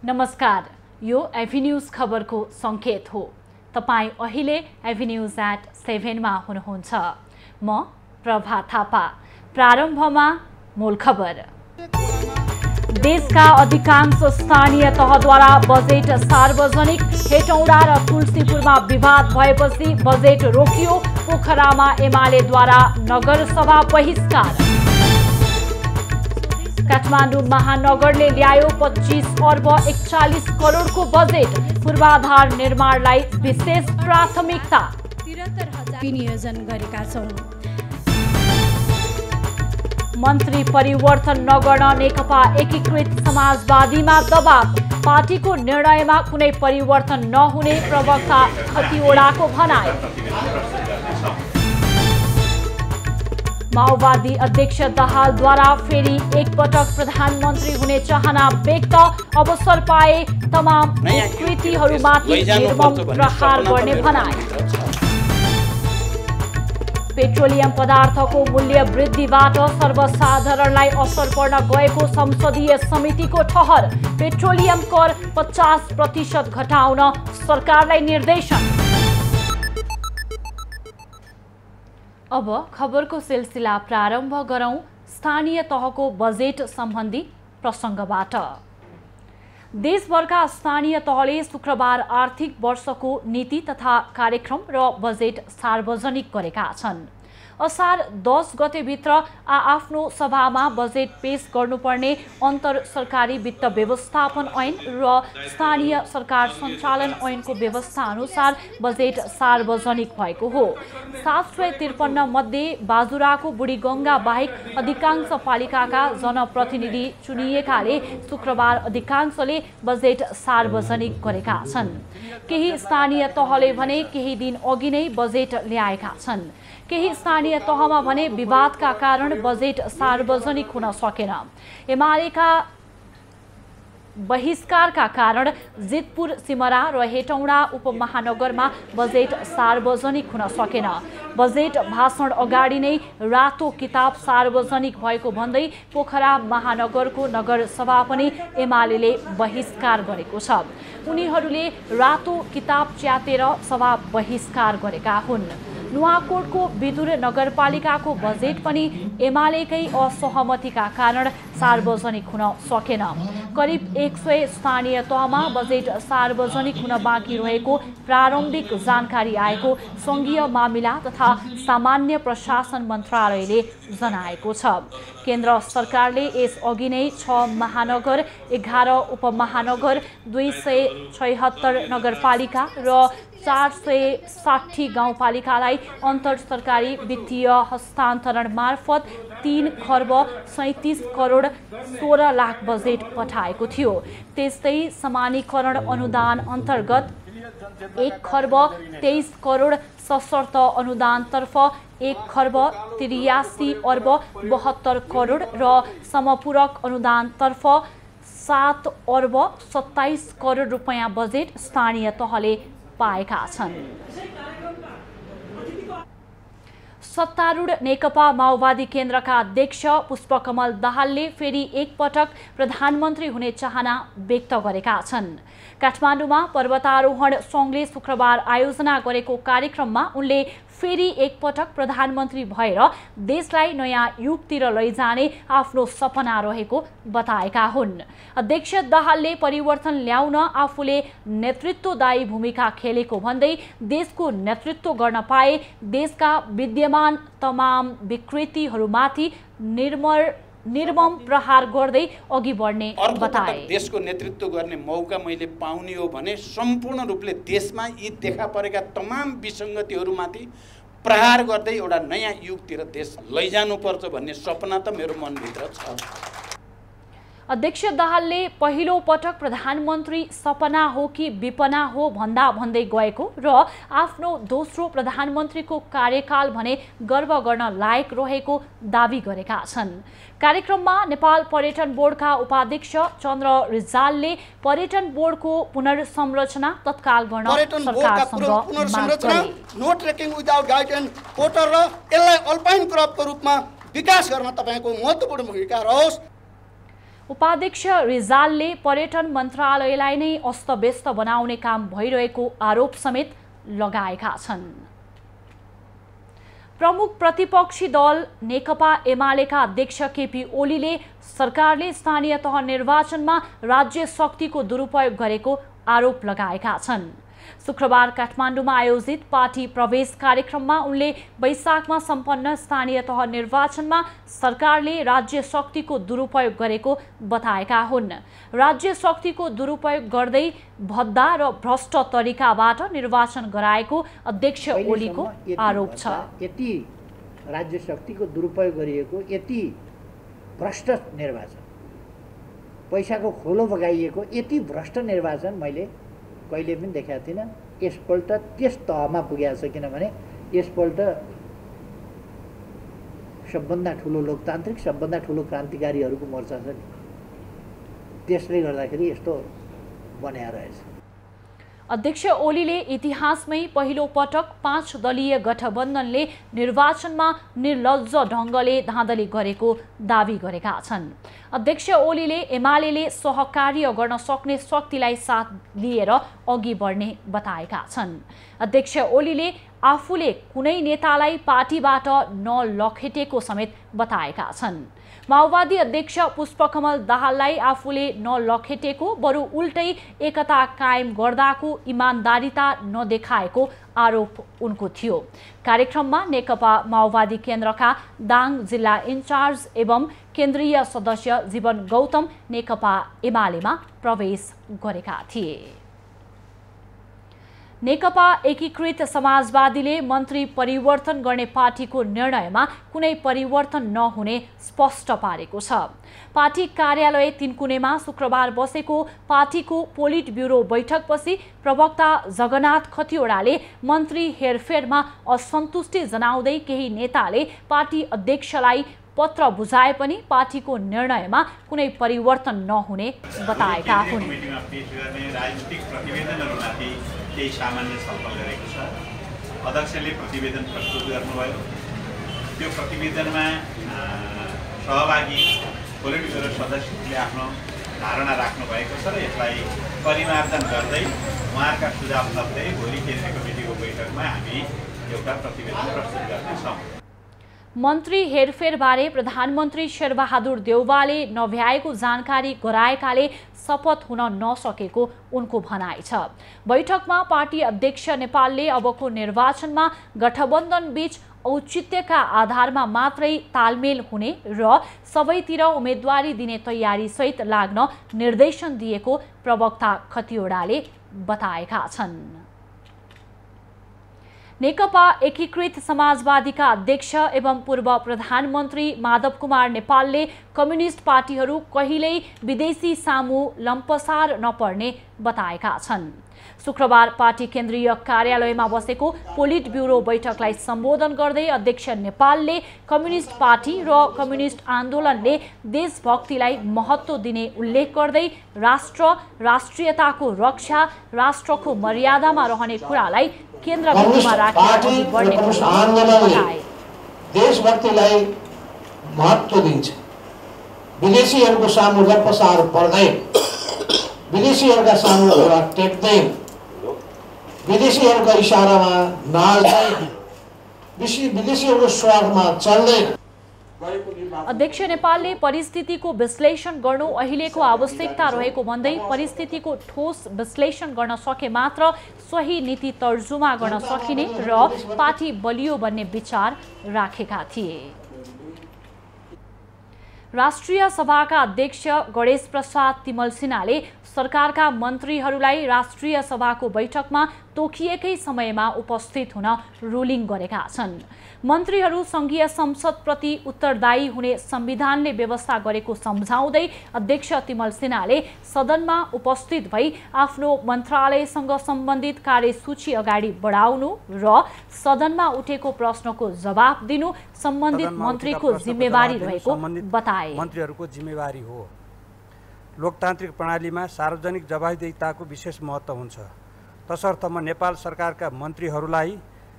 नमस्कार, यो एभिन्यूज खबरको संकेत हो। तपाई अहिले एभिन्यूज@7 मा हुनुहुन्छ। म प्रभा थापा। प्रारम्भमा मूल खबर। देशका अधिकांश स्थानीय तहद्वारा बजेट सार्वजनिक। हेटौडा र तुलसीपुरमा विवाद भएपछि बजेट रोकियो। पोखरामा एमालेद्वारा नगरसभा बहिष्कार। काठमाडौँ महानगरले ल्यायो 25 अर्ब 41 करोडको बजेट। पूर्वाधार निर्माणलाई विशेष प्राथमिकता। 73,000 विनियोजन गरेका छौं। मन्त्री परिवर्तन नगर्न नेकपा एकीकृत समाजवादीमा दबाव। पार्टीको निर्णयमा कुनै परिवर्तन नहुने प्रवक्ता खतिवडाको भनाई। माओवादी अध्यक्ष दाहालद्वारा फेरि एकपटक प्रधानमन्त्री हुने चाहना व्यक्त। अवसर पाए तमाम कृतिहरूमाथि निर्मम प्रहार गर्ने भनाई। पेट्रोलियम पदार्थको मूल्य वृद्धिबाट सर्वसाधारणलाई असर पर्न गएको संसदीय समितिको ठहर। पेट्रोलियम कर 50% घटाउन सरकारलाई निर्देशन। अब खबरको सिलसिला प्रारम्भ गरौं स्थानीय तहको बजेट सम्बन्धी प्रसङ्गबाट। देशभरका स्थानीय तहले शुक्रबार आर्थिक वर्षको नीति तथा कार्यक्रम र बजेट सार्वजनिक गरेका छन्। असार 10 गतेभित्र आफ्नो सभामा बजेट पेश गर्नुपर्ने अन्तर सरकारी वित्त व्यवस्थापन ऐन र स्थानीय सरकार सञ्चालन ऐनको व्यवस्था अनुसार बजेट सार्वजनिक भएको हो। 753 मध्ये बाजुराको बुढीगङ्गा बाहेक अधिकांश पालिकाका जनप्रतिनिधि चुनिएकाले शुक्रबार अधिकांशले बजेट सार्वजनिक गरेका छन्। केही स्थानीय तहले भने केही दिन अघि नै बजेट ल्याएका छन्। केही स्थानीय तहमा भने विवादका कारण बजेट सार्वजनिक हुन सकेन। एमालेका बहिष्कारका कारण जितपुर, सिमरा र हेटौडा उपमहानगरमा बजेट सार्वजनिक हुन सकेन। बजेट भाषण अगाडि नै रातो किताब सार्वजनिक भएको भन्दै पोखरा महानगरको नगरसभा पनि एमालेले बहिष्कार गरेको छ। उनीहरूले रातो किताब च्यातेर सभा बहिष्कार गरेका हुन्। नुवाकोटको विदुर नगरपालिकाको बजेट पनि एमालेकै असहमतिका कारण सार्वजनिक हुन सकेन। करिब 100 स्थानीय तहमा बजेट सार्वजनिक हुन बाँकी रहेको प्रारम्भिक जानकारी आएको सङ्घीय मामिला तथा सामान्य प्रशासन मन्त्रालयले जनाएको छ। केन्द्र सरकारले यसअघि नै 6 महानगर, 11 उपमहानगर, 276 नगरपालिका र 460 गाउँपालिकालाई अन्तर सरकारी वित्तीय हस्तान्तरण मार्फत 3 खर्ब 37 करोड 16 लाख बजेट पठाएको थियो। त्यस्तै समानीकरण अनुदान अन्तर्गत 1 खर्ब 23 करोड सशर्त अनुदानतर्फ 1 खर्ब 83 अर्ब 72 करोड र समपूरक अनुदानतर्फ 7 अर्ब 27 करोड रुपैयाँ बजेट स्थानीय तहले पाएका छन्। सत्तारूढ नेकपा माओवादी केन्द्रका अध्यक्ष पुष्पकमल दाहालले फेरि एकपटक प्रधानमन्त्री हुने चाहना व्यक्त गरेका छन्। काठमाडौँमा पर्वतारोहण सङ्घले शुक्रबार आयोजना गरेको कार्यक्रममा उनले फेरि एकपटक प्रधानमन्त्री भएर देशलाई नयाँ युगतिर लैजाने आफ्नो सपना रहेको बताएका हुन्। अध्यक्ष दाहालले परिवर्तन ल्याउन आफूले नेतृत्वदायी भूमिका खेलेको भन्दै देशको नेतृत्व गर्न पाए देशका विद्यमान तमाम विकृतिहरूमाथि निर्मम प्रहार गर्दै अघि बढ्ने बताए। देशको नेतृत्व गर्ने मौका मैले पाउने हो भने सम्पूर्ण रूपले देशमा यी देखा परेका तमाम विसङ्गतिहरूमाथि प्रहार गर्दै एउटा नयाँ युगतिर देश लैजानुपर्छ भन्ने सपना त मेरो मनभित्र छ। अध्यक्ष दाहालले पहिलो पटक प्रधानमन्त्री सपना हो कि विपना हो भन्दै गएको र आफ्नो दोस्रो प्रधानमन्त्रीको कार्यकाल भने गर्व गर्न लायक रहेको दावी गरेका छन्। कार्यक्रममा नेपाल पर्यटन बोर्डका उपाध्यक्ष चन्द्र रिजालले पर्यटन बोर्डको पुनर्संरचना तत्काल गर्न सरकारसँग माग गरे। No trekking without guide and porter र यसलाई अल्पाइन क्रपको रूपमा विकास गर्न तपाईको महत्त्वपूर्ण भूमिका रहोस्। उपाध्यक्ष रिजालले पर्यटन मन्त्रालयलाई नै अस्तव्यस्त बनाउने काम भइरहेको आरोप समेत लगाएका छन्। प्रमुख प्रतिपक्षी दल नेकपा एमालेका अध्यक्ष केपी ओलीले सरकारले स्थानीय तह निर्वाचनमा राज्य शक्तिको दुरुपयोग गरेको आरोप लगाएका छन्। शुक्रबार काठमाडौँमा आयोजित पार्टी प्रवेश कार्यक्रममा उनले वैशाखमा सम्पन्न स्थानीय तह निर्वाचनमा सरकारले राज्य शक्तिको दुरुपयोग गरेको बताएका हुन्। राज्य शक्तिको दुरुपयोग गर्दै भद्दा र भ्रष्ट तरिकाबाट निर्वाचन गराएको अध्यक्ष ओलीको आरोप छ। यति राज्य शक्तिको दुरुपयोग गरिएको, यति भ्रष्ट निर्वाचन, पैसाको खोलो बगाइएको यति भ्रष्ट निर्वाचन मैले कहिले पनि देखाएको थिइनँ। यसपल्ट त्यस तहमा पुगेको छ, किनभने यसपल्ट सबभन्दा ठुलो लोकतान्त्रिक, सबभन्दा ठुलो क्रान्तिकारीहरूको मोर्चा छ नि, त्यसले गर्दाखेरि यस्तो बन्या रहेछ। अध्यक्ष ओलीले इतिहासमै पहिलो पटक 5 दलीय गठबन्धनले निर्वाचनमा निर्लज्ज ढङ्गले धाँधली गरेको दावी गरेका छन्। अध्यक्ष ओलीले एमालेले सहकार्य गर्न सक्ने शक्तिलाई साथ लिएर अघि बढ्ने बताएका छन्। अध्यक्ष ओलीले आफूले कुनै नेतालाई पार्टीबाट नलखेटेको समेत बताएका छन्। माओवादी अध्यक्ष पुष्पकमल दाहाललाई आफूले नलखेटेको, बरु उल्टै एकता कायम गर्दाको इमान्दारिता नदेखाएको आरोप उनको थियो। कार्यक्रममा नेकपा माओवादी केन्द्रका दाङ जिल्ला इन्चार्ज एवं केन्द्रीय सदस्य जीवन गौतम नेकपा एमालेमा प्रवेश गरेका थिए। नेकपा एकीकृत समाजवादीले मन्त्री परिवर्तन गर्ने पार्टीको निर्णयमा कुनै परिवर्तन नहुने स्पष्ट पारेको छ। पार्टी कार्यालय तीनकुनेमा शुक्रबार बसेको पार्टीको पोलिट ब्युरो बैठकपछि प्रवक्ता जगन्नाथ खतिवडाले मन्त्री हेरफेरमा असन्तुष्टि जनाउँदै केही नेताले पार्टी अध्यक्षलाई पत्र बुझाए पनि पार्टीको निर्णयमा कुनै परिवर्तन नहुने बताएका हुन्। केही सामान्य छलफल गरेको छ। अध्यक्षले प्रतिवेदन प्रस्तुत गर्नुभयो। त्यो प्रतिवेदनमा सहभागी पोलिट ब्युरो सदस्यले आफ्नो धारणा राख्नु भएको छ र यसलाई परिमार्जन गर्दै उहाँहरूका सुझाव थप्दै भोलि केन्द्रीय कमिटीको बैठकमा हामी एउटा प्रतिवेदन प्रस्तुत गर्नेछौँ। मन्त्री हेरफेरबारे प्रधानमन्त्री शेरबहादुर देउवाले नभ्याएको जानकारी गराएकाले शपथ हुन नसकेको उनको भनाइ छ। बैठकमा पार्टी अध्यक्ष नेपालले अबको निर्वाचनमा गठबन्धन बीच औचित्यका आधारमा मात्रै तालमेल हुने र सबैतिर उम्मेदवारी दिने तयारी सहित लाग्न निर्देशन दिएको प्रवक्ता खतिवडाले बताएका छन्। नेकपा एकीकृत समाजवादीका अध्यक्ष एवं पूर्व प्रधानमन्त्री माधव कुमार नेपालले कम्युनिस्ट पार्टीहरू कहिल्यै विदेशी सामु लम्पसार नपर्ने बताएका छन्। शुक्रबार पार्टी केन्द्रीय कार्यालयमा बसेको पोलिट ब्युरो बैठकलाई सम्बोधन गर्दै अध्यक्ष नेपालले कम्युनिस्ट पार्टी र कम्युनिस्ट आन्दोलनले देशभक्तिलाई महत्त्व दिने उल्लेख गर्दै राष्ट्र, राष्ट्रियताको रक्षा, राष्ट्रको मर्यादामा रहने कुरालाई केन्द्रबिन्दुमा राखेर बढ्ने बताए। देशभक्तिलाई महत्त्व दिन्छ, विदेशीहरूको सामु लम्पसार पर्दैन, विदेशीहरूका सामु घोडा टेक्दैन, विदेशीहरूका इसारामा नाच्दैन, विदेशीहरूको स्वादमा चल्दैन। अध्यक्ष नेपालले परिस्थितिको विश्लेषण गर्नु अहिलेको आवश्यकता रहेको भन्दै परिस्थितिको ठोस विश्लेषण गर्न सके मात्र सही नीति तर्जुमा गर्न सकिने र पार्टी बलियो बन्ने विचार राखेका थिए। राष्ट्रिय सभाका अध्यक्ष गणेश प्रसाद तिमल सिन्हाले सरकारका मन्त्रीहरूलाई राष्ट्रिय सभाको बैठकमा तोकिएकै समयमा उपस्थित हुन रुलिङ गरेका छन्। मन्त्रीहरू सङ्घीय संसदप्रति उत्तरदायी हुने संविधानले व्यवस्था गरेको सम्झाउँदै अध्यक्ष तिमल सिन्हाले सदनमा उपस्थित भई आफ्नो मन्त्रालयसँग सम्बन्धित कार्यसूची अगाडि बढाउनु र सदनमा उठेको प्रश्नको जवाब दिनु सम्बन्धित मन्त्रीको जिम्मेवारी रहेको बताए। मन्त्रीहरूको जिम्मेवारी हो। लोकतान्त्रिक प्रणालीमा सार्वजनिक जवाफदेहिताको विशेष महत्त्व हुन्छ। तसर्थ म नेपाल सरकारका मन्त्रीहरूलाई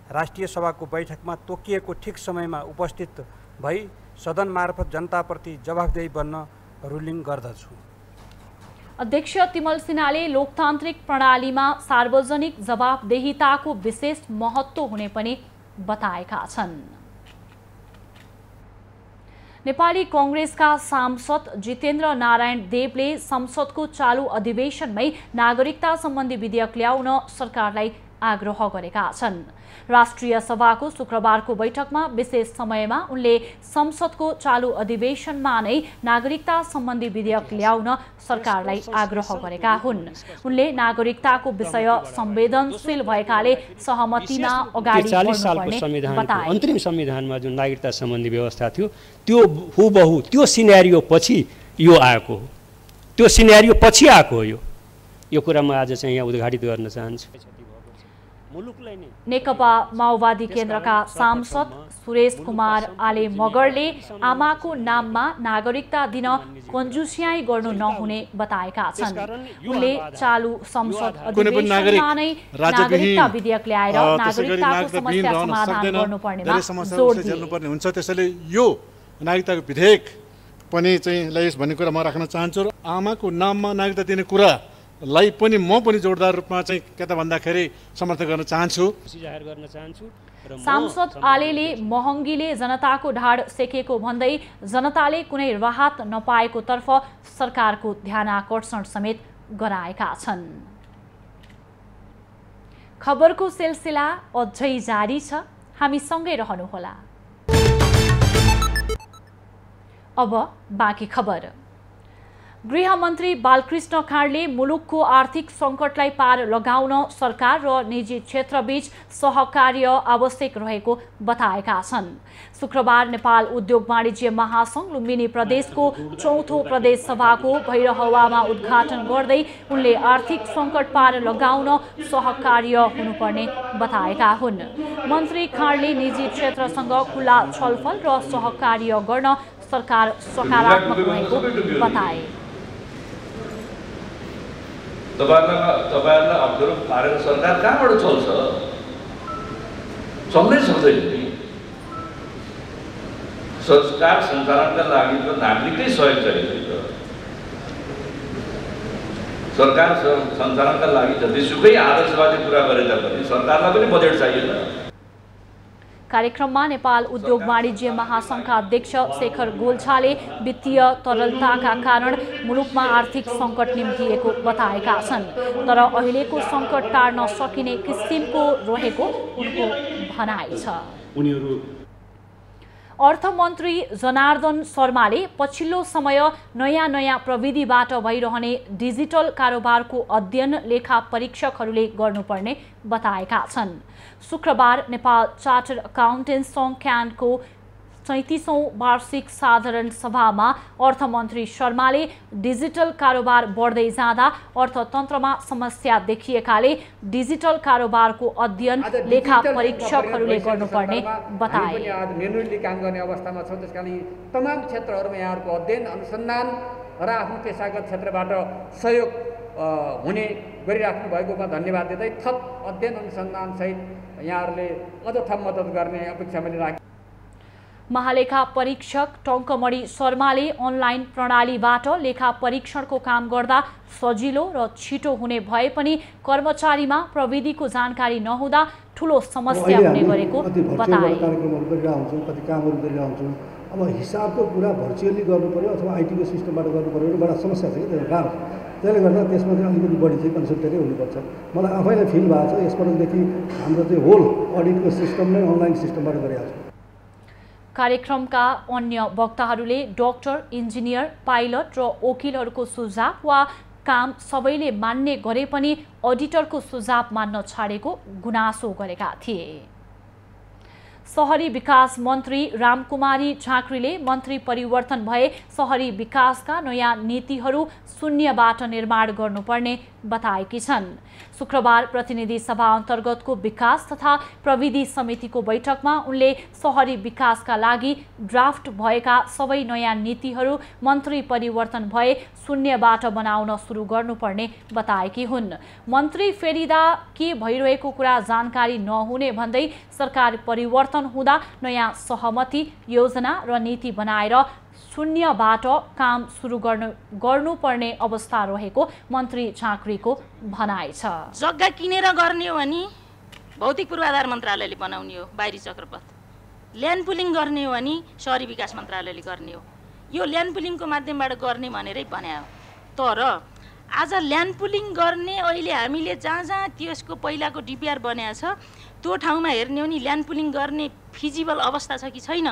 राष्ट्रिय सभाको बैठकमा तोकिएको ठिक समयमा उपस्थित भई सदन मार्फत जनताप्रति जवाफदेही बन्न रुलिङ गर्दछु। अध्यक्ष तिमल सिन्हाले लोकतान्त्रिक प्रणालीमा सार्वजनिक जवाफदेहिताको विशेष महत्त्व हुने पनि बताएका छन्। नेपाली कांग्रेसका सांसद जितेन्द्र नारायण देवले संसदको चालू अधिवेशनमै नागरिकता सम्बन्धी विधेयक ल्याउन सरकारलाई आग्रह गरेका छन्। राष्ट्रिय सभाको शुक्रबारको बैठकमा विशेष समयमा उनले संसदको चालू अधिवेशनमा नै नागरिकता सम्बन्धी विधेयक ल्याउन सरकारलाई आग्रह गरेका हुन्। उनले नागरिकताको विषय संवेदनशील भएकाले सहमतिमा अगाडि बढ्नुपर्ने बताए। अन्तरिम संविधानमा जुन नागरिकता सम्बन्धी व्यवस्था थियो त्यो हुबहु त्यो सिनेरियो पछि यो आएको हो, त्यो सिनेरियो पछि आएको हो। यो कुरा म आज चाहिँ यहाँ उद्घाटित गर्न चाहन्छु। नेकपा माओवादी केन्द्रका सांसद सुरेश कुमार आले मगरले आमाको नाममा नागरिकता दिन कन्जुस्याइ गर्नु नहुने बताएका छन्। उनले चालू संसद अधिवेशनमा नै नागरिकता विधेयक ल्याएर नागरिकताको समस्या समाधान गर्नुपर्नेमा जोड दिए। हुन्छ। त्यसैले यो नागरिकताको विधेयक पनि चाहिँ ल्याइयोस् भन्ने कुरा म राख्न चाहन्छु र आमाको नाममा नागरिकता दिने कुरा लाई पनि म पनि जोरदार रूपमा चाहिँ के त भन्दाखेरि समर्थन गर्न चाहन्छु। सांसद आलेले महँगीले जनताको ढाड सेकेको भन्दै जनताले कुनै राहत नपाएको तर्फ सरकारको ध्यानाकर्षण समेत गराएका छन्। खबरको सिलसिला अझै जारी छ, हामी सँगै रहनुहोला। अब बाँकी खबर। गृहमन्त्री बालकृष्ण खाँडले मुलुकको आर्थिक सङ्कटलाई पार लगाउन सरकार र निजी क्षेत्रबीच सहकार्य आवश्यक रहेको बताएका छन्। शुक्रबार नेपाल उद्योग वाणिज्य महासङ्घ लुम्बिनी प्रदेशको चौथो प्रदेश सभाको भैरहवामा उद्घाटन गर्दै उनले आर्थिक सङ्कट पार लगाउन सहकार्य हुनुपर्ने बताएका हुन्। मन्त्री खाँडले निजी क्षेत्रसँग खुला छलफल र सहकार्य गर्न सरकार सकारात्मक रहेको बताए। तपाईहरुलाई अप्ठ्यारो पारेर सरकार कहाँबाट चल्छ? चल्नै सक्दैन नि। सरकार सञ्चालनका लागि त नागरिकै सहयोग चाहिन्छ। सरकार सञ्चालनका लागि जतिसुकै आदर्शवादी कुरा गरे तापनि सरकारलाई पनि बजेट चाहिएन। कार्यक्रममा नेपाल उद्योग वाणिज्य महासङ्घका अध्यक्ष शेखर गोल्छाले वित्तीय तरलताका कारण मुलुकमा आर्थिक सङ्कट निम्तिएको बताएका छन्, तर अहिलेको सङ्कट टार्न सकिने किसिमको रहेको उनको भनाइ छ। अर्थमन्त्री जनार्दन शर्माले पछिल्लो समय नयाँ प्रविधिबाट भइरहने डिजिटल कारोबारको अध्ययन लेखा परीक्षकहरूले गर्नुपर्ने बताएका छन्। शुक्रबार नेपाल चार्टर्ड अकाउन्टेन्ट्स सङ्घ क्यानको 37औं वार्षिक साधारण सभामा अर्थमन्त्री शर्माले डिजिटल कारोबार बढ्दै जाँदा अर्थतन्त्रमा समस्या देखिएकाले डिजिटल कारोबारको अध्ययन लेखा परीक्षकहरूले गर्नुपर्ने बताए। म्यानुअली काम गर्ने अवस्थामा छौँ, त्यसकारण तमाम क्षेत्रहरूमा यहाँहरूको अध्ययन अनुसन्धान र आफ्नो पेसागत क्षेत्रबाट सहयोग हुने गरिराख्नु भएकोमा धन्यवाद दिँदै थप अध्ययन अनुसन्धान सहित यहाँहरूले अझ थप मद्दत गर्ने अपेक्षा पनि राखेँ। महालेखा परीक्षक टङ्कमणि शर्माले अनलाइन प्रणालीबाट लेखा परीक्षणको काम गर्दा सजिलो र छिटो हुने भए पनि कर्मचारीमा प्रविधिको जानकारी नहुँदा ठुलो समस्या हुने गरेको बताए। कति कामहरू गरिरहन्छौँ, अब हिसाबको कुरा भर्चुअली गर्नु पर्यो अथवा आइटीको सिस्टमबाट गर्नु पर्यो, बडा समस्या छ कि त्यो गाह्रो छ। त्यसले गर्दा त्यसमा चाहिँ अलिकति बढी चाहिँ कन्सल्टेन्टै हुनुपर्छ। मलाई आफैलाई फिल भएको छ, यसपटकदेखि हाम्रो चाहिँ होल अडिटको सिस्टम नै अनलाइन सिस्टमबाट गरिरहेको छ। कार्यक्रमका अन्य वक्ताहरूले डाक्टर, इन्जिनियर, पाइलट र वकिलहरूको सुझाव वा काम सबैले मान्ने गरे पनि अडिटरको सुझाव मान्न छाडेको गुनासो गरेका थिए। शहरी विकास मन्त्री रामकुमारी झाँक्रीले मन्त्री परिवर्तन भए शहरी विकासका नयाँ नीतिहरू शून्यबाट निर्माण गर्नुपर्ने बताएकी छन्। शुक्रबार प्रतिनिधि सभा अन्तर्गतको विकास तथा प्रविधि समितिको बैठकमा उनले शहरी विकासका लागि ड्राफ्ट भएका सबै नयाँ नीतिहरू मन्त्री परिवर्तन भए शून्यबाट बनाउन सुरु गर्नुपर्ने बताएकी हुन्। मन्त्री फेरिदा के भइरहेको कुरा जानकारी नहुने भन्दै सरकार परिवर्तन हुँदा नयाँ सहमति योजना र नीति बनाएर शून्यबाट काम सुरु गर्नुपर्ने अवस्था रहेको मन्त्री झाँक्रीको भनाइ छ। जग्गा किनेर गर्ने हो भने भौतिक पूर्वाधार मन्त्रालयले बनाउने हो बाहिरी चक्रपथ, ल्यान्ड पुलिङ गर्ने हो भने शहरी विकास मन्त्रालयले गर्ने हो। यो ल्यान्ड पुलिङको माध्यमबाट गर्ने भनेरै बनायो। तर आज ल्यान्ड पुलिङ गर्ने अहिले हामीले जहाँ जहाँ त्यसको पहिलाको डिपिआर बनाएको छ त्यो ठाउँमा हेर्ने हो नि ल्यान्ड पुलिङ गर्ने फिजिबल अवस्था छ कि छैन।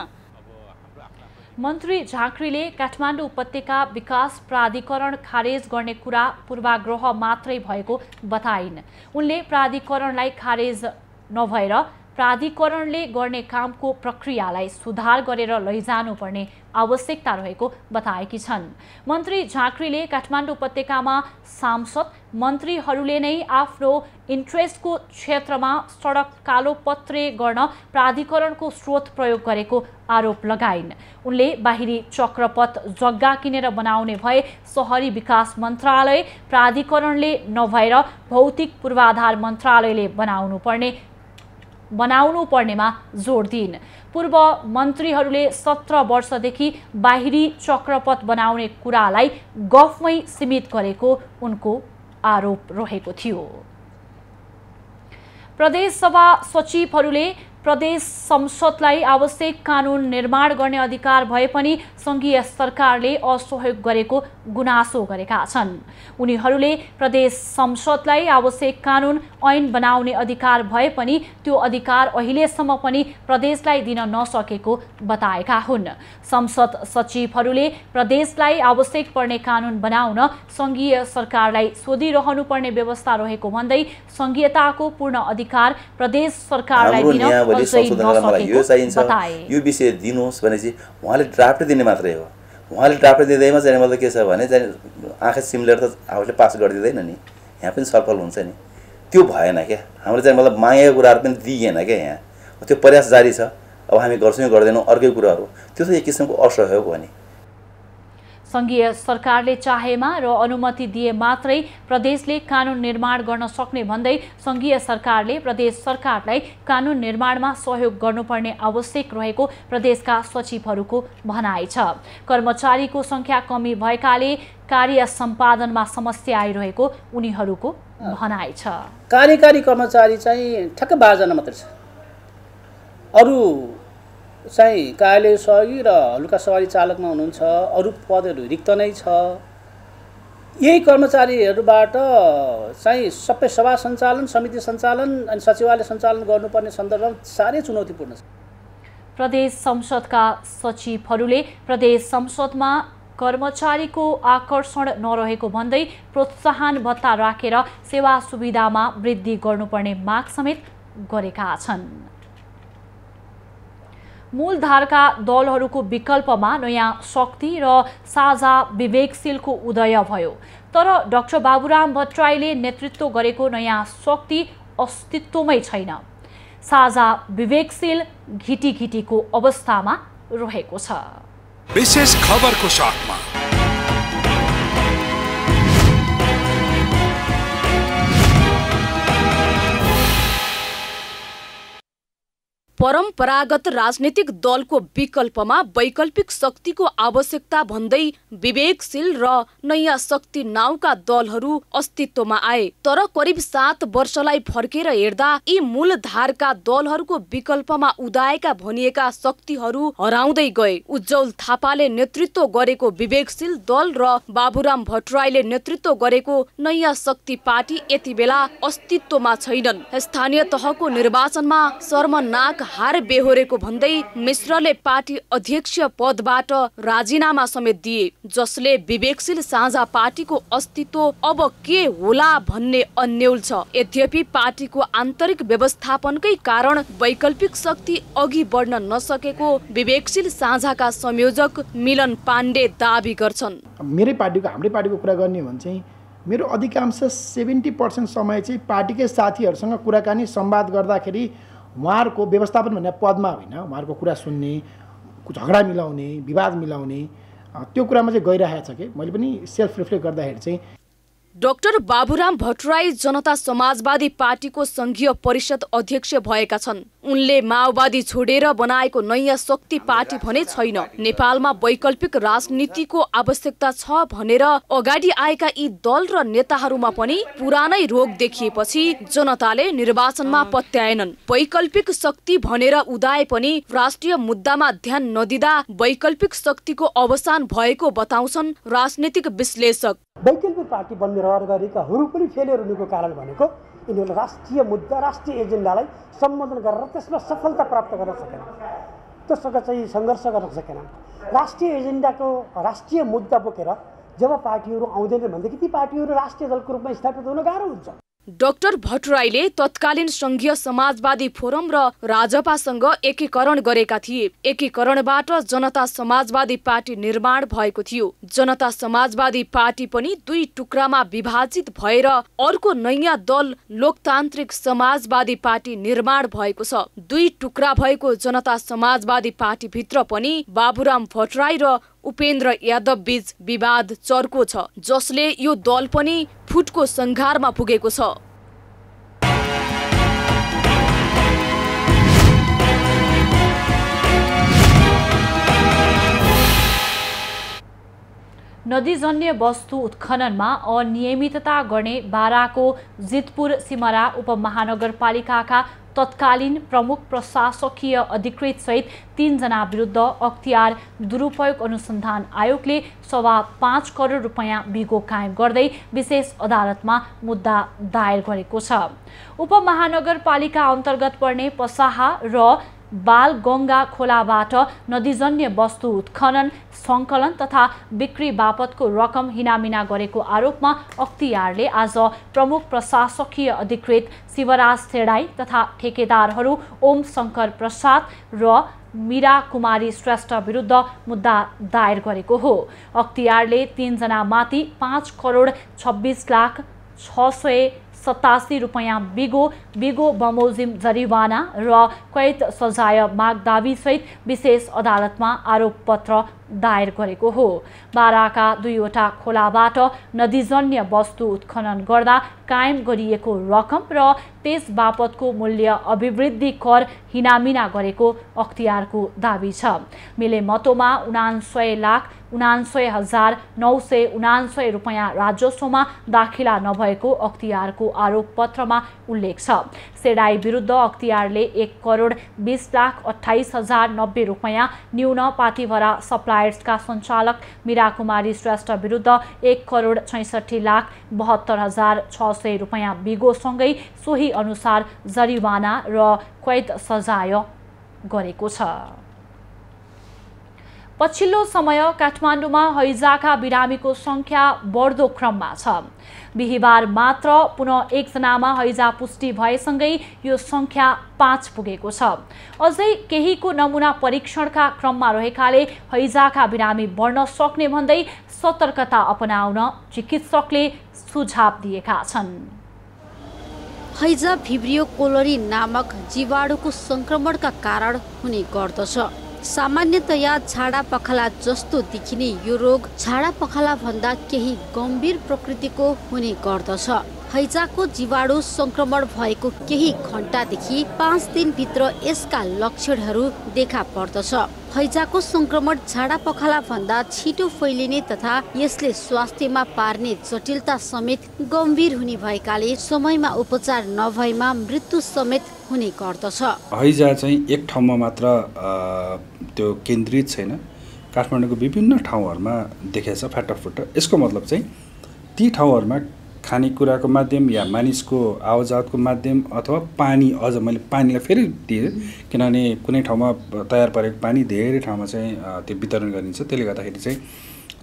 मन्त्री झाँक्रीले काठमाडौँ उपत्यका विकास प्राधिकरण खारेज गर्ने कुरा पूर्वाग्रह मात्रै भएको बताइन्। उनले प्राधिकरणलाई खारेज नभएर प्राधिकरणले गर्ने कामको प्रक्रियालाई सुधार गरेर लैजानुपर्ने आवश्यकता रहेको बताएकी छन्। मन्त्री झाँक्रीले काठमाडौँ उपत्यकामा सांसद मन्त्रीहरूले नै आफ्नो इन्ट्रेस्टको क्षेत्रमा सडक कालोपत्रे गर्न प्राधिकरणको स्रोत प्रयोग गरेको आरोप लगाइन्। उनले बाहिरी चक्रपथ जग्गा किनेर बनाउने भए शहरी विकास मन्त्रालय प्राधिकरणले नभएर भौतिक पूर्वाधार मन्त्रालयले बनाउनु पर्नेमा जोड दिइन्। पूर्व मन्त्रीहरूले 17 वर्षदेखि बाहिरी चक्रपथ बनाउने कुरालाई गफमै सीमित गरेको उनको आरोप रहेको थियो। प्रदेश सभा सचिवहरूले प्रदेश संसदलाई आवश्यक कानुन निर्माण गर्ने अधिकार भए पनि संघीय सरकारले असहयोग गरेको गुनासो गरेका छन्। उनीहरूले प्रदेश संसदलाई आवश्यक कानुन ऐन बनाउने अधिकार भए पनि त्यो अधिकार अहिलेसम्म पनि प्रदेशलाई दिन नसकेको बताएका हुन्। संसद सचिवहरूले प्रदेशलाई आवश्यक पर्ने कानुन बनाउन संघीय सरकारलाई सोधिरहनुपर्ने व्यवस्था रहेको भन्दै संघीयताको पूर्ण अधिकार प्रदेश सरकारलाई दिन यो चाहिन्छ, यो विषय दिनुहोस् भनेपछि उहाँले ड्राफ्ट दिने मात्रै हो। उहाँले ड्राफ्ट दिँदैमा चाहिँ मतलब के छ भने चाहिँ आँखा सिमलेर त आफूले पास गरिदिँदैन नि, यहाँ पनि छलफल हुन्छ नि, त्यो भएन क्या। हाम्रो चाहिँ मतलब मागेको कुराहरू पनि दिइएन क्या। यहाँ त्यो प्रयास जारी छ। अब हामी गर्छौँ गर्दैनौँ अर्कै कुराहरू, त्यो त एक किसिमको असहयोग हो नि। संघीय सरकारले चाहेमा र अनुमति दिए मात्रै प्रदेशले कानुन निर्माण गर्न सक्ने भन्दै संघीय सरकारले प्रदेश सरकारलाई कानुन निर्माणमा सहयोग गर्नुपर्ने आवश्यक रहेको प्रदेशका सचिवहरूको भनाइ छ। कर्मचारीको संख्या कमी भएकाले कार्य सम्पादनमा समस्या आइरहेको उनीहरूको भनाइ छ। कार्यकारी कर्मचारी चाहिँ ठ्याक्क 12 जना मात्र छ। अरू चाहिँ कार्यालय सहयोगी र हलुका सवारी चालकमा हुनुहुन्छ। अरू पदहरू रिक्त नै छ। यही कर्मचारीहरूबाट चाहिँ सबै सभा सञ्चालन, समिति सञ्चालन अनि सचिवालय सञ्चालन गर्नुपर्ने सन्दर्भमा साह्रै चुनौतीपूर्ण छ। प्रदेश संसदका सचिवहरूले प्रदेश संसदमा कर्मचारीको आकर्षण नरहेको भन्दै प्रोत्साहन भत्ता राखेर सेवा सुविधामा वृद्धि गर्नुपर्ने माग समेत गरेका छन्। मूलधारका दलहरूको विकल्पमा नयाँ शक्ति र साझा विवेकशीलको उदय भयो। तर डाक्टर बाबुराम भट्टराईले नेतृत्व गरेको नयाँ शक्ति अस्तित्वमै छैन। साझा विवेकशील घिटिघिटीको अवस्थामा रहेको छ। विशेष खबरको साथमा परम्परागत राजनीतिक दलको विकल्पमा वैकल्पिक शक्तिको आवश्यकता भन्दै विवेकशील र नयाँ शक्ति नाउँका दलहरू अस्तित्वमा आए। तर करिब 7 वर्षलाई फर्केर हेर्दा यी मूलधारका दलहरूको विकल्पमा उदाएका भनिएका शक्तिहरू हराउँदै गए। उज्जवल थापाले नेतृत्व गरेको विवेकशील दल र बाबुराम भट्टराईले नेतृत्व गरेको नयाँ शक्ति पार्टी यति बेला अस्तित्वमा छैनन्। स्थानीय तहको निर्वाचनमा शर्मनाक हार बेहोरेको भन्दै मिश्रले पार्टी अध्यक्ष पदबाट राजीनामा समेत दिए, जसले विवेकशील साझा पार्टीको अस्तित्व अब के होला भन्ने अन्यल छ। यद्यपि पार्टीको आन्तरिक व्यवस्थापनकै कारण वैकल्पिक शक्ति अघि बढ्न नसकेको विवेकशील साझाका संयोजक मिलन पाण्डे दाबी गर्छन्। मेरै पार्टीको हाम्रै पार्टीको कुरा गर्ने हो भने चाहिँ मेरो अधिकांश 70% समय चाहिँ पार्टीकै साथीहरूसँग कुराकानी संवाद गर्दाखेरि उहाँहरूको व्यवस्थापन भन्ने पदमा होइन, उहाँहरूको कुरा सुन्ने, झगडा मिलाउने, विवाद मिलाउने त्यो कुरामा चाहिँ गइरहेको छ कि मैले पनि सेल्फ रिफ्लेक्ट गर्दाखेरि चाहिँ। डाक्टर बाबुराम भट्टराई जनता समाजवादी पार्टीको संघीय परिषद अध्यक्ष भएका छन्। उनले माओवादी छोडेर बनाएको नयाँ शक्ति पार्टी भने छैन। नेपालमा वैकल्पिक राजनीतिको आवश्यकता छ भनेर अगाडि आएका यी दल र नेताहरूमा पनि पुरानै रोग देखिएपछि जनताले निर्वाचनमा पत्याएनन्। वैकल्पिक शक्ति भनेर उदाए पनि राष्ट्रिय मुद्दामा ध्यान नदिँदा वैकल्पिक शक्तिको अवसान भएको बताउँछन् राजनीतिक विश्लेषक। वैकल्पिक पार्टी बन्ने रहर गरेकाहरू पनि फेलियर हुनुको कारण भनेको यिनीहरूले राष्ट्रिय मुद्दा, राष्ट्रिय एजेन्डालाई सम्बोधन गरेर त्यसमा सफलता प्राप्त गर्न सकेन, त्यससँग चाहिँ सङ्घर्ष गर्न सकेन। राष्ट्रिय एजेन्डाको राष्ट्रिय मुद्दा बोकेर जब पार्टीहरू आउँदैनन् भनेदेखि ती पार्टीहरू राष्ट्रिय दलको रूपमा स्थापित हुन गाह्रो हुन्छ। डाक्टर भट्टराईले तत्कालीन संघीय समाजवादी फोरम र राजपासँग एकीकरण गरेका थिए। एकीकरणबाट जनता समाजवादी पार्टी निर्माण भएको थियो। जनता समाजवादी पार्टी पनि दुई टुक्रामा विभाजित भएर अर्को नयाँ दल लोकतान्त्रिक समाजवादी पार्टी निर्माण भएको छ। दुई टुक्रा भएको जनता समाजवादी पार्टी भित्र पनि बाबुराम भट्टराई र उपेन्द्र यादव बीच विवाद चर्को छ, जसले यो दल पनि फुटको संघारमा पुगेको छ। नदीजन्य वस्तु उत्खननमा अनियमितता गर्ने बाराको जितपुर सिमरा उपमहानगरपालिकाका तत्कालीन प्रमुख प्रशासकीय अधिकृत सहित 3 जना विरुद्ध अख्तियार दुरुपयोग अनुसन्धान आयोगले 5.25 करोड रुपैयाँ बिगो कायम गर्दै विशेष अदालतमा मुद्दा दायर गरेको छ। उपमहानगरपालिका अन्तर्गत पर्ने पसाहा र बालगङ्गा खोलाबाट नदीजन्य वस्तु उत्खनन, सङ्कलन तथा बिक्री बापतको रकम हिनामिना गरेको आरोपमा अख्तियारले आज प्रमुख प्रशासकीय अधिकृत शिवराज थेडाई तथा ठेकेदारहरू ओम शङ्कर प्रसाद र मीरा कुमारी श्रेष्ठ विरुद्ध मुद्दा दायर गरेको हो। अख्तियारले 3 जनामाथि 5 करोड 26 लाख 687 रुपैयाँ बिगो बमोजिम जरिवाना र कैद सजाय माग दाबी सहित विशेष अदालतमा आरोप पत्र दायर गरेको हो। बाराका 2वटा खोलाबाट नदीजन्य वस्तु उत्खनन गर्दा कायम गरिएको रकम र त्यस बापतको मूल्य अभिवृद्धि कर हिनामिना गरेको अख्तियारको दाबी छ। मिलेमतोमा 79,79,979 रुपैयाँ राजस्वमा दाखिला नभएको अख्तियारको आरोप पत्रमा उल्लेख छ। सेडाई विरुद्ध अख्तियारले 1 करोड 20 लाख 28,090 रुपैयाँ, न्यून पाथिभरा सप्लायर्सका सञ्चालक मीरा कुमारी श्रेष्ठ विरुद्ध 1 करोड 66 लाख 72,600 रुपैयाँ बिगोसँगै सोही अनुसार जरिवाना र कैद सजाय गरेको छ। पछिल्लो समय काठमाडौँमा हैजाका बिरामीको संख्या बढ्दो क्रममा छ। बिहिबार मात्र पुनः 1 जनामा हैजा पुष्टि भएसँगै यो संख्या 5 पुगेको छ। अझै केहीको नमुना परीक्षणका क्रममा रहेकाले हैजाका बिरामी बढ्न सक्ने भन्दै सतर्कता अपनाउन चिकित्सकले सुझाव दिएका छन्। हैजा भिब्रियो कोलोरी नामक जीवाणुको संक्रमणका कारण हुने गर्दछ। सामान्यतया झाडा पखाला जस्तो देखिने यो रोग झाडा पखाला भन्दा केही गम्भीर प्रकृतिको हुने गर्दछ। हैजाको जीवाणु संक्रमण भएको केही घण्टादेखि 5 दिनभित्र यसका लक्षणहरू देखा पर्दछ। हैजाको संक्रमण झाडा पखाला भन्दा छिटो फैलिने तथा यसले स्वास्थ्यमा पार्ने जटिलता समेत गम्भीर हुने भएकाले समयमा उपचार नभएमा मृत्यु समेत हुने गर्दछ। हैजा चाहिँ एक ठाउँमा मात्र त्यो केन्द्रित छैन, काठमाडौँको विभिन्न ठाउँहरूमा देखेछ फ्याटाफुट। यसको मतलब चाहिँ ती ठाउँहरूमा खानेकुराको माध्यम या मानिसको आवतजावतको माध्यम अथवा पानी, अझ मैले पानीलाई फेरि दिएँ किनभने कुनै ठाउँमा तयार पारेको पानी धेरै ठाउँमा चाहिँ त्यो वितरण गरिन्छ, त्यसले गर्दाखेरि चाहिँ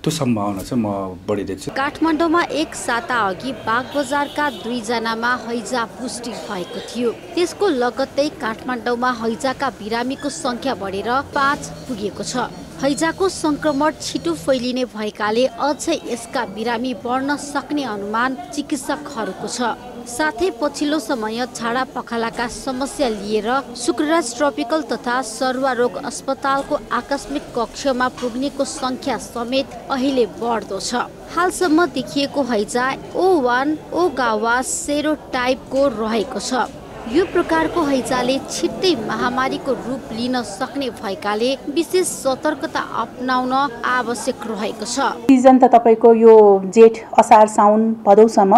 त्यो सम्भावना चाहिँ म बढी देख्छु। काठमाडौँमा एक साता अघि बागबजारका 2 जनामा हैजा पुष्टि भएको थियो। त्यसको लगत्तै काठमाडौँमा हैजाका बिरामीको संख्या बढेर 5 पुगेको छ। हैजाको संक्रमण छिटो फैलिने भएकाले अझै यसका बिरामी बढ्न सक्ने अनुमान चिकित्सकहरूको छ। साथै पछिल्लो समय छाडा पखालाका समस्या लिएर शुक्रराज ट्रपिकल तथा सरुवा रोग अस्पतालको आकस्मिक कक्षमा पुग्नेको संख्या समेत अहिले बढ्दो छ। हालसम्म देखिएको हैजा O1 ओगावा सेरोटाइपको रहेको छ। यो प्रकारको हैजाले छिट्टै महामारीको रूप लिन सक्ने भएकाले विशेष सतर्कता अपनाउन आवश्यक रहेको छ। सिजन त तपाईको यो जेठ असार साउन भदौसम्म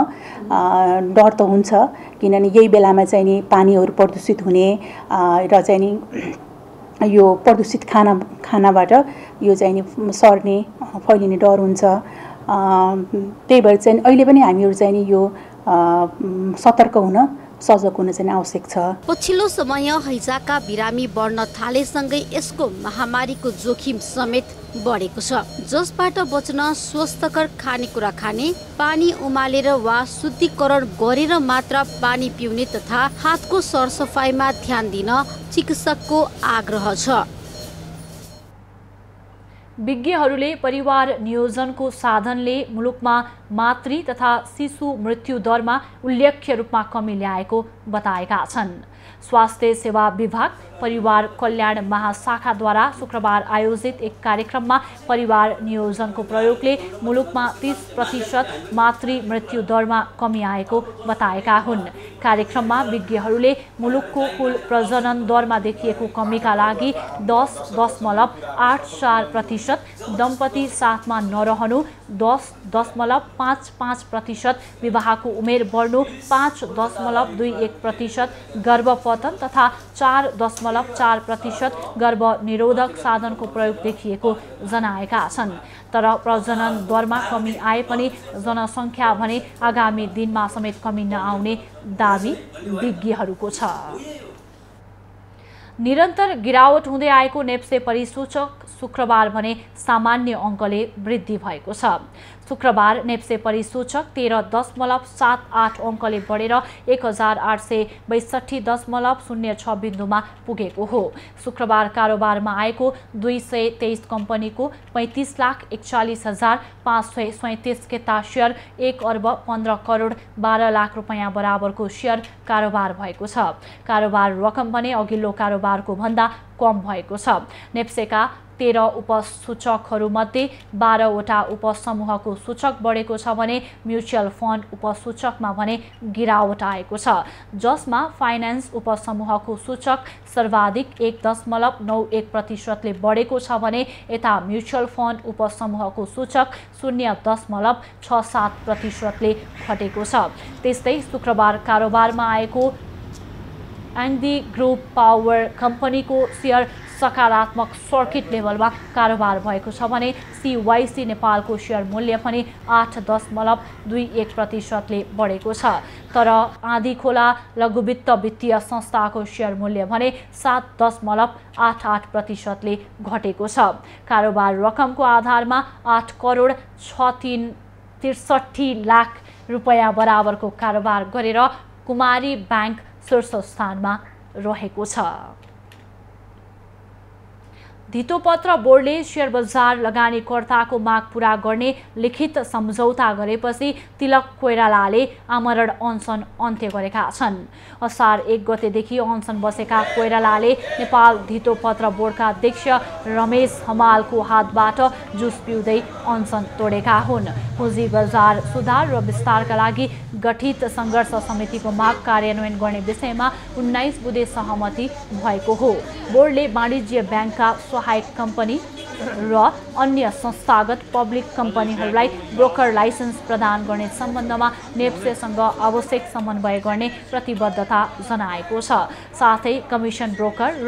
डर त हुन्छ, किनभने यही बेलामा चाहिँ नि पानीहरू प्रदूषित हुने र चाहिँ नि यो प्रदूषित खानाबाट यो चाहिँ नि सर्ने फैलिने डर हुन्छ। त्यही भएर चाहिँ अहिले पनि हामीहरू चाहिँ नि यो सतर्क हुन सजग हुन चाहिँ आवश्यक छ। पछिल्लो समय हैजाका बिरामी बढ्न थालेसँगै यसको महामारीको जोखिम समेत बढेको छ, जसबाट बच्न स्वस्थकर खानेकुरा खाने, पानी उमालेर वा शुद्धिकरण गरेर मात्र पानी पिउने तथा हातको सरसफाइमा ध्यान दिन चिकित्सकको आग्रह छ। विज्ञहरूले परिवार नियोजनको साधनले मुलुकमा मातृ तथा शिशु मृत्यु दरमा उल्लेख्य रूपमा कमी ल्याएको बताएका छन्। स्वास्थ्य सेवा विभाग परिवार कल्याण महाशाखाद्वारा शुक्रबार आयोजित एक कार्यक्रममा परिवार नियोजनको प्रयोगले मुलुकमा 30% मातृ मृत्यु दरमा कमी आएको बताएका हुन्। कार्यक्रममा विज्ञहरूले मुलुकको कुल प्रजनन दरमा देखिएको कमीका लागि 10.84%, दम्पति साथमा नरहनु 10.55%, विवाहको उमेर बढ्नु 5.21%, गर्भपतन तथा 4.4% गर्भनिरोधक साधनको प्रयोग देखिएको जनाएका छन्। तर प्रजनन दरमा कमी आए पनि जनसङ्ख्या भने आगामी दिनमा समेत कमी नआउने दाबी विज्ञहरूको छ। निरन्तर गिरावट हुँदै आएको नेप्से परिसूचक शुक्रबार भने सामान्य अङ्कले वृद्धि भएको छ। शुक्रबार नेप्से परिसूचक 13.78 अङ्कले बढेर 1862.06 बिन्दुमा पुगेको हो। शुक्रबार कारोबारमा आएको 223 कम्पनीको 35,41,537 खेता सेयर 1,15,12,00,000 रुपैयाँ बराबरको सेयर कारोबार भएको छ। कारोबार रकम भने अघिल्लो कारोबारको भन्दा कम भएको छ। नेप्सेका 13 उपसूचकहरूमध्ये 12वटा उपसमूहको सूचक बढेको छ भने म्युचुअल फन्ड उपसूचकमा भने गिरावट आएको छ, जसमा फाइनान्स उपसमूहको सूचक सर्वाधिक 1.91%ले बढेको छ भने यता म्युचुअल फन्ड उपसमूहको सूचक 0.67%ले घटेको छ। त्यस्तै शुक्रबार कारोबारमा आएको एन्डी ग्रुप पावर कम्पनीको सेयर सकारात्मक सर्किट लेभलमा कारोबार भएको छ भने CYC नेपालको सेयर मूल्य पनि 8.21%ले बढेको छ। तर आँधीखोला लघुवित्त वित्तीय संस्थाको सेयर मूल्य भने 7.88%ले घटेको छ। कारोबार रकमको आधारमा 8,63,63,00,000 रुपैयाँ बराबरको कारोबार गरेर कुमारी ब्याङ्क शीर्ष स्थानमा रहेको छ। धितोपत्र बोर्डले शेयर बजार लगानीकर्ताको माग पूरा गर्ने लिखित सम्झौता गरेपछि तिलक कोइरालाले आमरण अनसन अन्त्य गरेका छन्। असार 1 गतेदेखि अनसन बसेका कोइरालाले नेपाल धितोपत्र बोर्डका अध्यक्ष रमेश हमालको हातबाट जुस पिउँदै अनसन तोडेका हुन्। पुँजी बजार सुधार र विस्तारका लागि गठित सङ्घर्ष समितिको माग कार्यान्वयन गर्ने विषयमा 19 बुँदे सहमति भएको हो। बोर्डले वाणिज्य ब्याङ्कका सहायक कम्पनी र अन्य संस्थागत पब्लिक कम्पनीहरूलाई ब्रोकर लाइसेन्स प्रदान गर्ने सम्बन्धमा नेप्सेसँग आवश्यक समन्वय गर्ने प्रतिबद्धता जनाएको छ। साथै कमिसन ब्रोकर र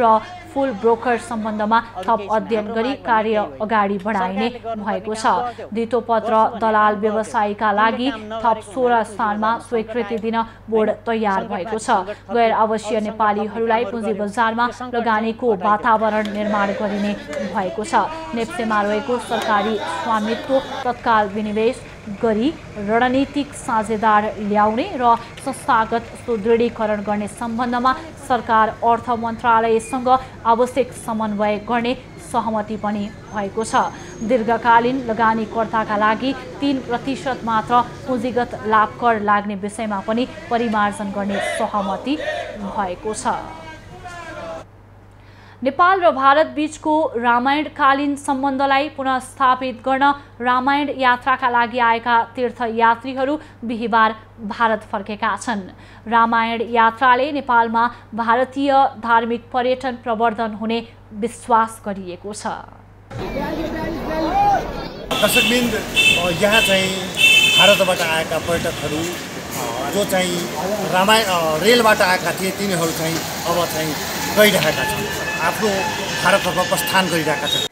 फुल ब्रोकर सम्बन्धमा थप अध्ययन गरी कार्य अगाडि बढाइने भएको छ। धितोपत्र दलाल व्यवसायीका लागि थप 16 स्थानमा स्वीकृति दिन बोर्ड तयार भएको छ। गैर आवासीय नेपालीहरूलाई पुँजी बजारमा लगानीको वातावरण निर्माण गरिने भएको छ। नेप्सेमा रहेको सरकारी स्वामित्व तत्काल विनिवेश गरी रणनीतिक साझेदार ल्याउने र संस्थागत सुदृढीकरण गर्ने सम्बन्धमा सरकार अर्थ मन्त्रालयसँग आवश्यक समन्वय गर्ने सहमति पनि भएको छ। दीर्घकालीन लगानीकर्ताका लागि 3% मात्र पुँजीगत लाभ कर लाग्ने विषयमा पनि परिमार्जन गर्ने सहमति भएको छ। नेपाल र भारत बीचको रामायणकालीन सम्बन्धलाई पुनःस्थापित गर्न रामायण यात्राका लागि आएका तीर्थयात्रीहरू बिहिबार भारत फर्केका छन्। रामायण यात्राले नेपालमा भारतीय धार्मिक पर्यटन प्रवर्धन हुने विश्वास गरिएको छ। दर्शकबिन्द, यहाँ चाहिँ भारतबाट आएका पर्यटकहरू जो चाहिँ रेलबाट आएका थिए तिनीहरू चाहिँ अब चाहिँ गइरहेका छन्, आफ्नो भारततर्फ प्रस्थान गरिरहेका छन्।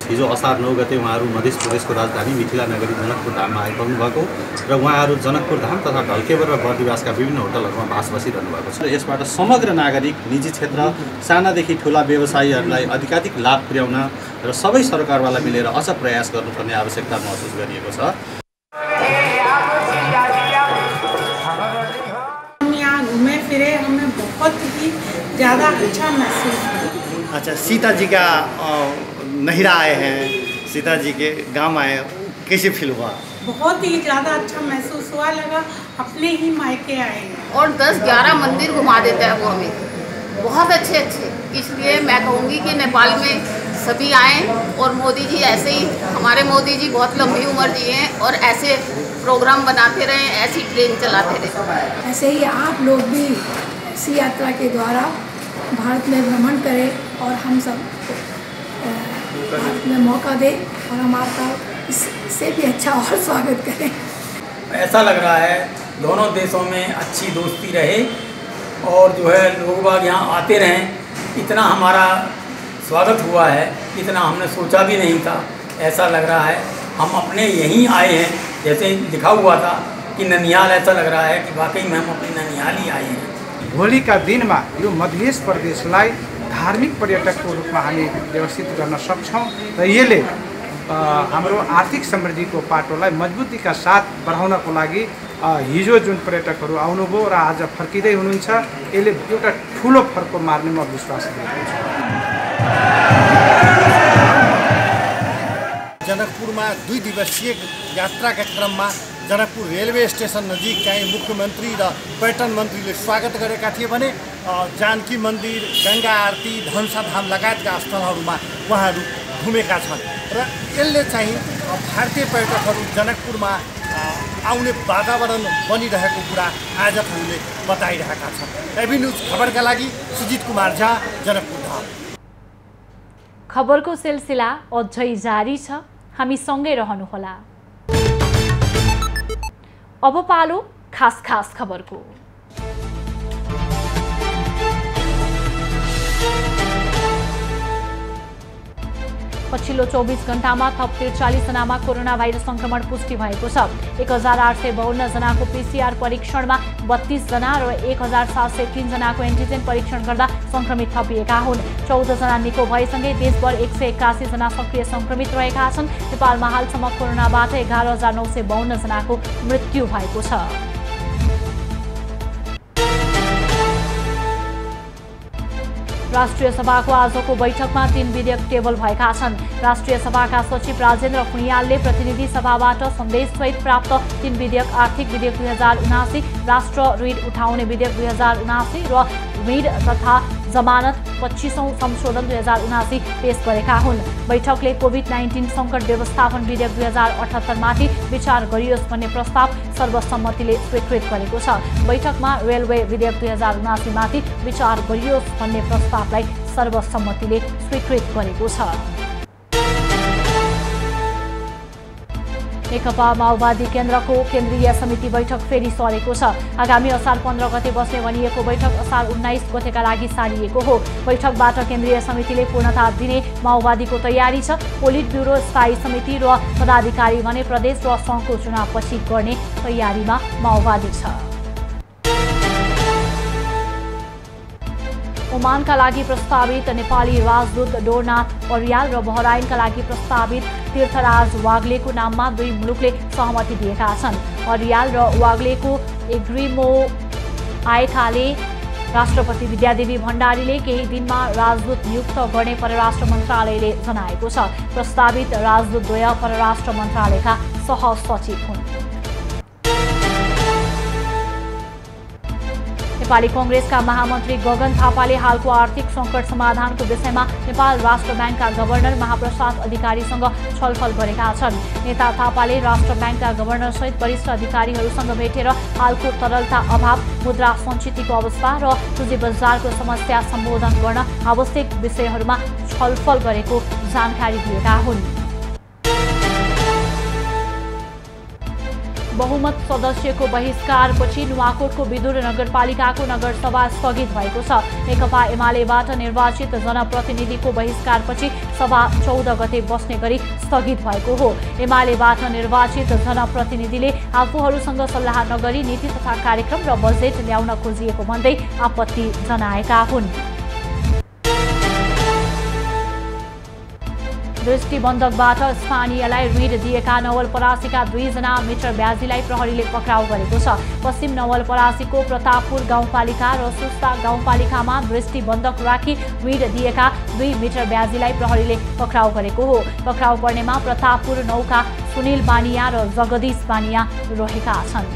हिजो असार 9 गते उहाँहरू मध्य प्रदेशको राजधानी मिथिला नगरी जनकपुर धाममा आइपुग्नु भएको र उहाँहरू जनकपुर धाम तथा ढल्केवर र बर्दिवासका विभिन्न होटलहरूमा बास बसिरहनु भएको छ। यसबाट समग्र नागरिक, निजी क्षेत्र, सानादेखि ठुला व्यवसायीहरूलाई अधिकाधिक लाभ पुर्याउन र सबै सरकारवाला मिलेर अझ प्रयास गर्नुपर्ने आवश्यकता महसुस गरिएको छ। घूमे फिरे, हमें बहुत ही ज़्यादा अच्छा महसूस हुआ। अच्छा, सीता जी का नहिरा आए हैं, सीता जी के गांव आए, कैसे फील हुआ? बहुत ही ज़्यादा अच्छा महसूस हुआ, लगा अपने ही मायके आए हैं। और 10-11 मंदिर घुमा देता है वो हमें, बहुत अच्छे। इसलिए मैं कहूँगी कि नेपाल में सभी आएँ और मोदी जी ऐसे ही, हमारे मोदी जी बहुत लंबी उम्र जी हैं और ऐसे प्रोग्राम बनाते रहें, ऐसी ट्रेन चलाते रहें। ऐसे ही आप लोग भी इसी यात्रा के द्वारा भारत में भ्रमण करें और हम सब भारत में मौका दें और हम आपका इससे भी अच्छा और स्वागत करें। ऐसा लग रहा है दोनों देशों में अच्छी दोस्ती रहे और जो है लोग बाग यहाँ आते रहें। इतना हमारा स्वागत हुआ है, इतना हमने सोचा भी नहीं था। ऐसा लग रहा है हम अपने यहीं आए हैं, जैसे लिखा हुआ था कि ननिहाल, ऐसा लग रहा है कि वाकई में हम अपने ननिहाल ही आए हैं। भोलिका दिनमा यो मध्य प्रदेशलाई धार्मिक पर्यटकको रूपमा हामी व्यवस्थित गर्न सक्छौँ र यसले हाम्रो आर्थिक समृद्धिको पाटोलाई मजबुतीका साथ बढाउनको लागि हिजो जुन पर्यटकहरू आउनुभयो र आज फर्किँदै हुनुहुन्छ, यसले एउटा ठुलो फर्को मार्ने म विश्वास गरेको छु। जनकपुरमा 2 दिवसीय यात्राका क्रममा जनकपुर रेलवे स्टेसन नजिक चाहिँ मुख्यमन्त्री र पर्यटन मन्त्रीले स्वागत गरेका थिए भने जानकी मन्दिर, गङ्गा आरती, धनुषाधाम लगायतका स्थलहरूमा उहाँहरू घुमेका छन् र यसले चाहिँ भारतीय पर्यटकहरू जनकपुरमा आउने वातावरण बनिरहेको कुरा आयोजकहरूले बताइरहेका छन्। एबी न्युज खबरका लागि सुजित कुमार झा, जनकपुर धाम। खबरको सिलसिला अझै जारी छ, हामी सँगै रहनुहोला। अब पालो खास खबरको। पछिल्लो 24 घण्टामा थप 43 जनामा कोरोना भाइरस संक्रमण पुष्टि भएको छ। 1852 जनाको पीसीआर परीक्षणमा 32 जना र 1703 जनाको एन्टिजेन परीक्षण गर्दा संक्रमित थपिएका हुन्। 14 जना निको भएसँगै देशभर 181 जना सक्रिय संक्रमित रहेका छन्। नेपालमा हालसम्म कोरोनाबाट 11952 जनाको मृत्यु भएको छ। राष्ट्रिय सभाको आजको बैठकमा 3 विधेयक टेबल भएका छन्। राष्ट्रिय सभाका सचिव राजेन्द्र खुनियालले प्रतिनिधि सभाबाट सन्देशसहित प्राप्त 3 विधेयक आर्थिक विधेयक 2079, राष्ट्र ऋण उठाउने विधेयक 2079 र ऋण तथा जमानत 25औं संशोधन 2079 पेश गरेका हुन्। बैठकले कोभिड-19 सङ्कट व्यवस्थापन विधेयक 2078 माथि विचार गरियोस् भन्ने प्रस्ताव सर्वसम्मतिले स्वीकृत गरेको छ। बैठकमा रेलवे विधेयक 2079 माथि विचार गरियोस् भन्ने प्रस्तावलाई सर्वसम्मतिले स्वीकृत गरेको छ। नेकपा माओवादी केन्द्रको केन्द्रीय समिति बैठक फेरि सरेको छ। आगामी असार 15 गते बस्ने भनिएको बैठक असार 19 गतेका लागि सारिएको हो। बैठकबाट केन्द्रीय समितिले पूर्णता दिने माओवादीको तयारी छ। पोलिट ब्युरो, स्थायी समिति र पदाधिकारी भने प्रदेश र सङ्घको चुनावपछि गर्ने तयारीमा माओवादी छ। ओमानका लागि प्रस्तावित नेपाली राजदूत डोरनाथ अर्याल र बहराइनका लागि प्रस्तावित तीर्थराज वाग्लेको नाममा दुई मुलुकले सहमति दिएका छन्। अर्याल र वाग्लेको एग्रिमो आएकाले राष्ट्रपति विद्यादेवी भण्डारीले केही दिनमा राजदूत नियुक्त गर्ने परराष्ट्र मन्त्रालयले जनाएको छ। प्रस्तावित राजदूतद्वय परराष्ट्र मन्त्रालयका सहसचिव हुन्। नेपाली कांग्रेसका महामन्त्री गगन थापाले हालको आर्थिक सङ्कट समाधानको विषयमा नेपाल राष्ट्र ब्याङ्कका गभर्नर महाप्रसाद अधिकारीसँग छलफल गरेका छन्। नेता थापाले राष्ट्र ब्याङ्कका गभर्नरसहित वरिष्ठ अधिकारीहरूसँग भेटेर हालको तरलता अभाव, मुद्रा सञ्चितको अवस्था र पुँजी बजारको समस्या सम्बोधन गर्न आवश्यक विषयहरूमा छलफल गरेको जानकारी दिएका हुन्। बहुमत सदस्यको बहिष्कारपछि नुवाकोटको विदुर नगरपालिकाको नगरसभा स्थगित भएको छ। नेकपा एमालेबाट निर्वाचित जनप्रतिनिधिको बहिष्कारपछि सभा 14 गते बस्ने गरी स्थगित भएको हो। एमालेबाट निर्वाचित जनप्रतिनिधिले आफूहरूसँग सल्लाह नगरी नीति तथा कार्यक्रम र बजेट ल्याउन खोजिएको भन्दै आपत्ति जनाएका हुन्। दृष्टिबन्धकबाट स्थानीयलाई ऋण दिएका नवलपरासीका 2 जना मिटर ब्याजीलाई प्रहरीले पक्राउ गरेको छ। पश्चिम नवलपरासीको प्रतापपुर गाउँपालिका र सुस्ता गाउँपालिकामा दृष्टिबन्धक राखी ऋण दिएका 2 मिटर ब्याजीलाई प्रहरीले पक्राउ गरेको हो। पक्राउ पर्नेमा प्रतापपुर 9 का सुनिल बानिया र जगदीश बानिया रहेका छन्।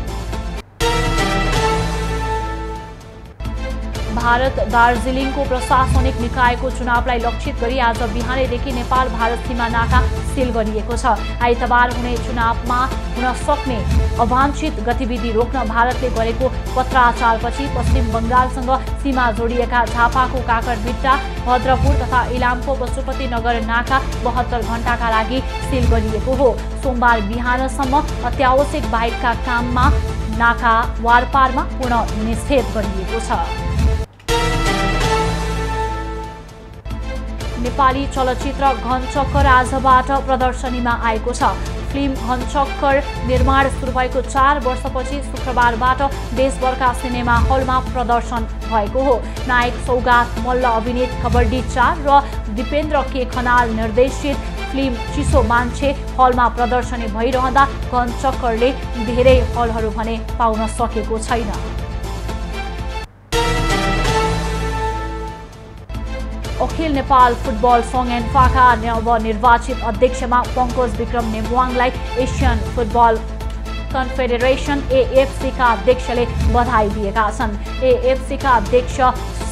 भारत दार्जिलिङको प्रशासनिक निकायको चुनावलाई लक्षित गरी आज बिहानैदेखि नेपाल भारत सीमा नाका सिल गरिएको छ। आइतबार हुने चुनावमा हुन सक्ने अवांछित गतिविधि रोक्न भारतले गरेको पत्राचारपछि पश्चिम बङ्गालसँग सीमा जोडिएका झापाको काकरभिट्टा, भद्रपुर तथा इलामको पशुपतिनगर नाका 72 घण्टाका लागि सिल गरिएको हो। सोमबार बिहानसम्म अत्यावश्यक बाहेकका काममा नाका वारपारमा पूर्ण निषेध गरिएको छ। नेपाली चलचित्र घनचक्कर आजबाट प्रदर्शनीमा आएको छ। फिल्म घनचक्कर निर्माण सुरु भएको 4 वर्षपछि शुक्रबारबाट देशभरका सिनेमा हलमा प्रदर्शन भएको हो। नायक सौगात मल्ल अभिनीत कबड्डी 4 र दिपेन्द्र के खनाल निर्देशित फिल्म चिसो मान्छे हलमा प्रदर्शनी भइरहँदा घनचक्करले धेरै हलहरू भने पाउन सकेको छैन। अखिल नेपाल फुटबल सङ्घ एन्फाका नवनिर्वाचित अध्यक्षमा पङ्कज विक्रम नेमुवाङलाई एसियन फुटबल कन्फेडरेसन AFCका अध्यक्षले बधाई दिएका छन्। AFCका अध्यक्ष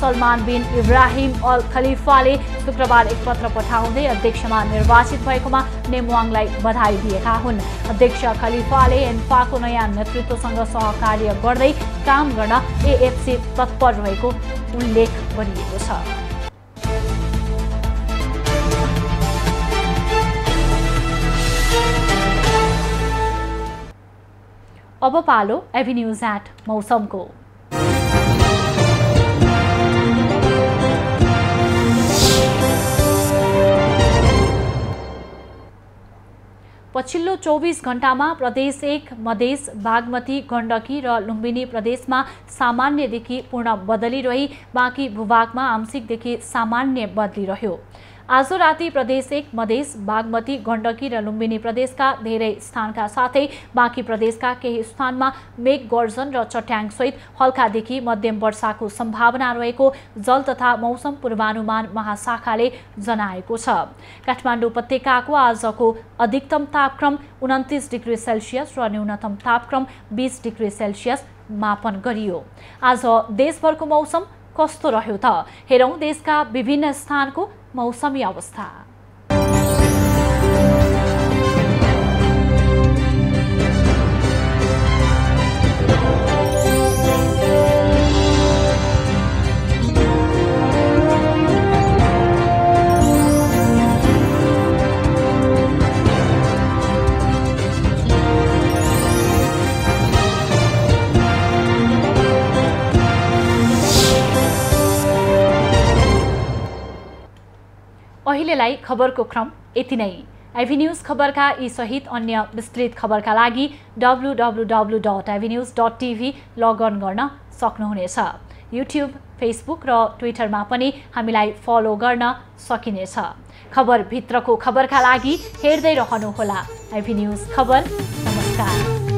सलमान बिन इब्राहिम अल खलिफाले शुक्रबार एक पत्र पठाउँदै अध्यक्षमा निर्वाचित भएकोमा नेमुवाङलाई बधाई दिएका हुन्। अध्यक्ष खलिफाले एन्फाको नयाँ नेतृत्वसँग सहकार्य गर्दै काम गर्न AFC तत्पर रहेको उल्लेख गरिएको छ। अब पालो एभिन्यूज एट मौसमको। पछिल्लो 24 घण्टामा प्रदेश 1, मधेस, बागमती, गण्डकी र लुम्बिनी प्रदेशमा सामान्यदेखि पूर्ण बदली रही बाँकी भूभागमा आंशिकदेखि सामान्य बदली रह्यो। आज राति प्रदेश 1, मधेस, बागमती, गण्डकी र लुम्बिनी प्रदेशका धेरै स्थानका साथै बाँकी प्रदेशका केही स्थानमा मेघ गर्जन र चट्याङसहित हल्कादेखि मध्यम वर्षाको सम्भावना रहेको जल तथा मौसम पूर्वानुमान महाशाखाले जनाएको छ। काठमाडौँ उपत्यकाको आजको अधिकतम तापक्रम 29 डिग्री सेल्सियस र न्यूनतम तापक्रम 20 डिग्री सेल्सियस मापन गरियो। आज देशभरको मौसम कस्तो रह्यो त? हेरौँ देशका विभिन्न स्थानको मौसमी अवस्था। अहिलेलाई खबरको क्रम यति नै। आइभी न्युज खबरका यी सहित अन्य विस्तृत खबरका लागि www.ivnews.tv लगअन गर्न सक्नुहुनेछ। युट्युब, फेसबुक र ट्विटरमा पनि हामीलाई फलो गर्न सकिनेछ। खबरभित्रको खबरका लागि हेर्दै रहनुहोला आइभी न्युज खबर। नमस्कार।